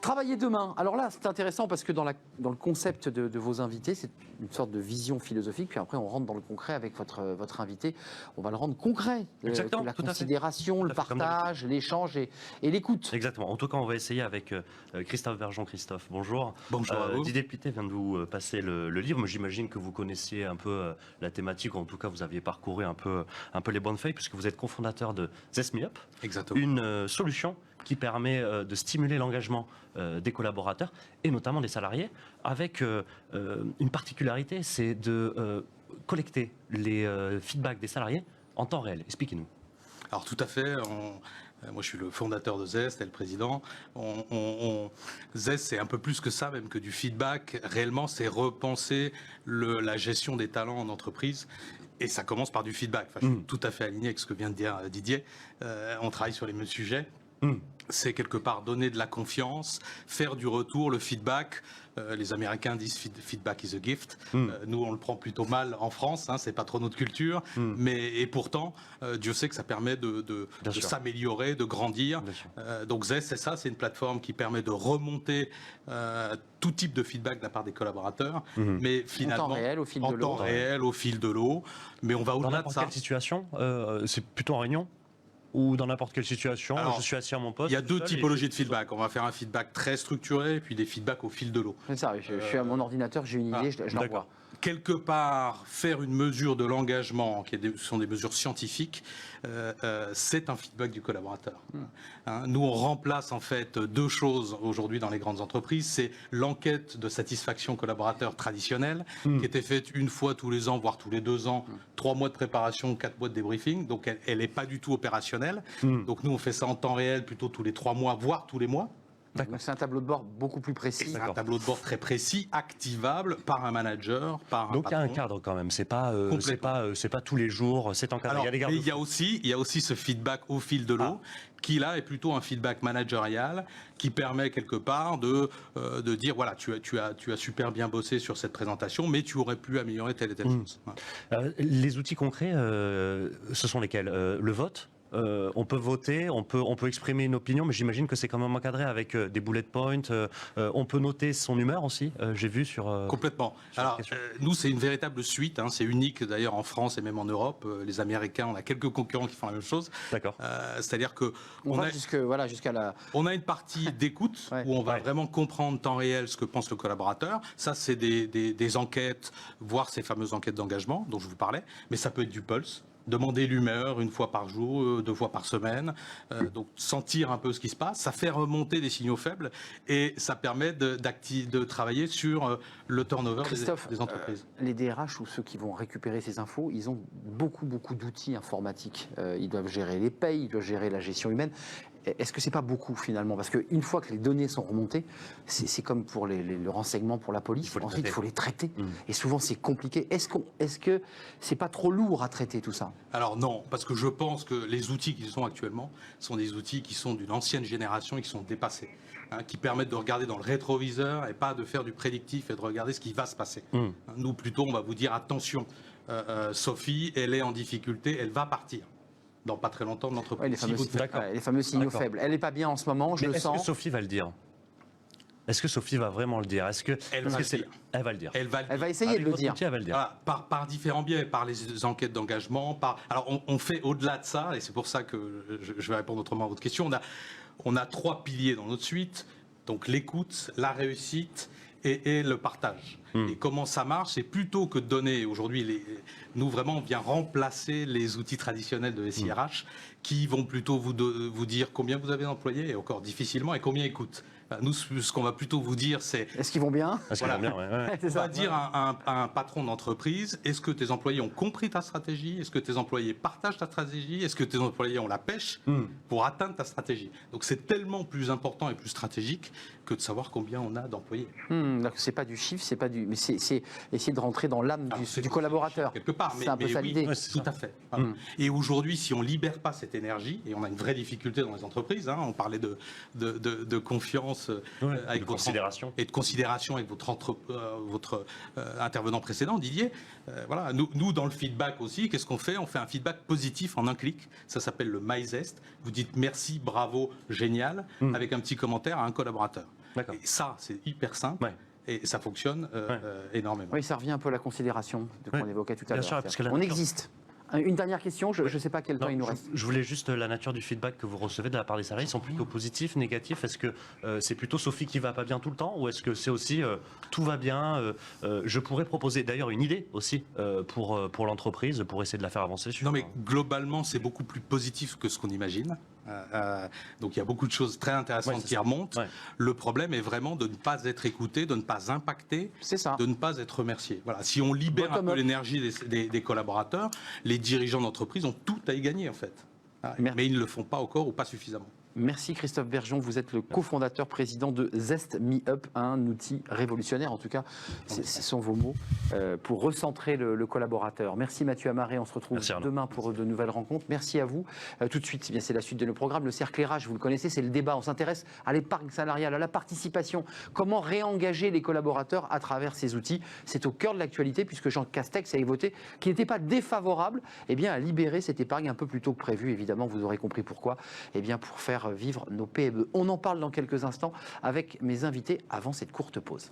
Travailler demain. Alors là, c'est intéressant parce que dans le concept de vos invités, c'est une sorte de vision philosophique. Puis après, on rentre dans le concret avec votre invité. On va le rendre concret. Exactement. La considération, le partage, l'échange et l'écoute. Exactement. En tout cas, on va essayer avec Christophe Bergeon. Christophe, bonjour. Bonjour à vous. Didier Pité vient de vous passer le livre. Mais j'imagine que vous connaissiez un peu la thématique, ou en tout cas, vous aviez parcouru un peu les bonnes feuilles, puisque vous êtes cofondateur de Zest Me Up. Exactement. Une solution qui permet de stimuler l'engagement des collaborateurs et notamment des salariés, avec une particularité, c'est de collecter les feedbacks des salariés en temps réel. Expliquez-nous. Alors tout à fait, moi je suis le fondateur de Zest et le président. Zest, c'est un peu plus que ça, même que du feedback. Réellement, c'est repenser la gestion des talents en entreprise. Et ça commence par du feedback. Enfin, je suis tout à fait aligné avec ce que vient de dire Didier. On travaille sur les mêmes sujets. C'est quelque part donner de la confiance, faire du retour, le feedback. Les Américains disent feedback is a gift. Nous, on le prend plutôt mal en France. C'est pas trop notre culture. Et pourtant, Dieu sait que ça permet de s'améliorer, de grandir. Donc Zest, c'est ça. C'est une plateforme qui permet de remonter tout type de feedback de la part des collaborateurs. Mais finalement, en temps réel, au fil de l'eau. En temps réel, au fil de l'eau. Mais on va au-delà de ça. Dans n'importe quelle situation, c'est plutôt en réunion ou dans n'importe quelle situation. Alors, je suis assis à mon poste. Il y a deux typologies de feedback. On va faire un feedback très structuré et puis des feedbacks au fil de l'eau. C'est ça, je suis à mon ordinateur, j'ai une idée, je l'envoie. Quelque part, faire une mesure de l'engagement, ce sont des mesures scientifiques, c'est un feedback du collaborateur. Nous, on remplace en fait deux choses aujourd'hui dans les grandes entreprises. C'est l'enquête de satisfaction collaborateur traditionnelle, qui était faite une fois tous les ans, voire tous les 2 ans, 3 mois de préparation, 4 mois de débriefing. Donc, elle n'est pas du tout opérationnelle. Donc, nous, on fait ça en temps réel, plutôt tous les 3 mois, voire tous les mois. Donc c'est un tableau de bord beaucoup plus précis. C'est un tableau de bord très précis, activable par un manager, par un Donc il y a un patron. cadre quand même. C'est pas tous les jours. C'est encadré. Alors, il y a des garde-fous. il y a aussi ce feedback au fil de l'eau, qui là est plutôt un feedback managérial, qui permet quelque part de dire voilà, tu as super bien bossé sur cette présentation, mais tu aurais pu améliorer telle et telle chose. Les outils concrets, ce sont lesquels? Le vote. On peut voter, on peut exprimer une opinion, mais j'imagine que c'est quand même encadré avec des bullet points. On peut noter son humeur aussi, j'ai vu sur... Complètement. Alors, nous, c'est une véritable suite. C'est unique d'ailleurs en France et même en Europe. Les Américains, on a quelques concurrents qui font la même chose. D'accord. C'est-à-dire que on va jusqu'à la... On a une partie d'écoute où on va vraiment comprendre en temps réel ce que pense le collaborateur. Ça, c'est des enquêtes, voire ces fameuses enquêtes d'engagement dont je vous parlais. Mais ça peut être du pulse. Demander l'humeur 1 fois par jour, 2 fois par semaine, donc sentir un peu ce qui se passe, ça fait remonter des signaux faibles et ça permet de travailler sur le turnover des entreprises. Les DRH ou ceux qui vont récupérer ces infos, ils ont beaucoup d'outils informatiques. Ils doivent gérer les payes, ils doivent gérer la gestion humaine. Est-ce que c'est pas beaucoup finalement? Parce qu'une fois que les données sont remontées, c'est comme pour le renseignement pour la police, ensuite il faut les traiter. Et souvent c'est compliqué. Est-ce que c'est pas trop lourd à traiter tout ça? Alors non, parce que je pense que les outils qui sont actuellement sont des outils qui sont d'une ancienne génération et qui sont dépassés, qui permettent de regarder dans le rétroviseur et pas de faire du prédictif et de regarder ce qui va se passer. Nous plutôt on va vous dire attention, Sophie, elle est en difficulté, elle va partir. Dans pas très longtemps de l'entreprise. Les fameux signaux faibles. Elle n'est pas bien en ce moment, je le sens. Est-ce que Sophie va le dire? Est-ce que Sophie va vraiment le dire? Elle va le dire. Elle va essayer de le dire. Elle va le dire. Voilà, par différents biais, par les enquêtes d'engagement. Alors on fait au-delà de ça, et c'est pour ça que je vais répondre autrement à votre question. On a 3 piliers dans notre suite. Donc l'écoute, la réussite et le partage. Et comment ça marche? C'est plutôt que de donner aujourd'hui, nous vraiment on vient remplacer les outils traditionnels de SIRH qui vont plutôt vous dire combien vous avez d'employés, et encore difficilement, et combien ils coûtent. Nous, ce qu'on va plutôt vous dire, c'est... Est-ce qu'ils vont bien? Voilà. On va dire à un patron d'entreprise, est-ce que tes employés ont compris ta stratégie? Est-ce que tes employés partagent ta stratégie? Est-ce que tes employés ont la pêche pour atteindre ta stratégie? Donc c'est tellement plus important et plus stratégique que de savoir combien on a d'employés. C'est pas du chiffre, c'est pas du... Mais c'est essayer de rentrer dans l'âme du collaborateur. Quelque part, c'est un peu ça l'idée. Tout à fait. Et aujourd'hui, si on libère pas cette énergie, et on a une vraie difficulté dans les entreprises, on parlait de confiance avec votre considération et de considération avec votre intervenant précédent, Didier. Voilà, nous dans le feedback aussi, qu'est-ce qu'on fait? On fait un feedback positif en un clic. Ça s'appelle le MyZest. Vous dites merci, bravo, génial, avec un petit commentaire à un collaborateur. D'accord. Et ça, c'est hyper simple. Ouais. Et ça fonctionne énormément. Oui, ça revient un peu à la considération qu'on évoquait tout à Bien l'heure. sûr, parce que la On nature- existe. Une dernière question, je ne sais pas quel temps Non, il nous reste. je voulais juste la nature du feedback que vous recevez de la part des salariés. Ils sont plutôt positifs, négatifs? Est-ce que c'est plutôt Sophie qui va pas bien tout le temps, ou est-ce que c'est aussi tout va bien? Je pourrais proposer d'ailleurs une idée aussi pour l'entreprise, pour essayer de la faire avancer. Non, mais globalement, c'est beaucoup plus positif que ce qu'on imagine. Donc il y a beaucoup de choses très intéressantes qui remontent. Ouais. Le problème est vraiment de ne pas être écouté, de ne pas impacter, C'est ça. de ne pas être remercié. Voilà. Si on libère un peu Bottom-up. l'énergie des collaborateurs, les dirigeants d'entreprise ont tout à y gagner en fait. Merci. Mais ils ne le font pas encore ou pas suffisamment. Merci Christophe Bergeon, vous êtes le cofondateur, président de Zest Me Up, un outil révolutionnaire, en tout cas, ce sont vos mots, pour recentrer le collaborateur. Merci Mathieu Amaré, on se retrouve demain pour de nouvelles rencontres. Merci à vous. Tout de suite, eh bien, c'est la suite de nos programmes. Le cercle RH, vous le connaissez, c'est le débat. On s'intéresse à l'épargne salariale, à la participation. Comment réengager les collaborateurs à travers ces outils? C'est au cœur de l'actualité, puisque Jean Castex a voté qui n'était pas défavorable à libérer cette épargne un peu plus tôt que prévu. Évidemment, vous aurez compris pourquoi. Pour faire vivre nos PME. On en parle dans quelques instants avec mes invités avant cette courte pause.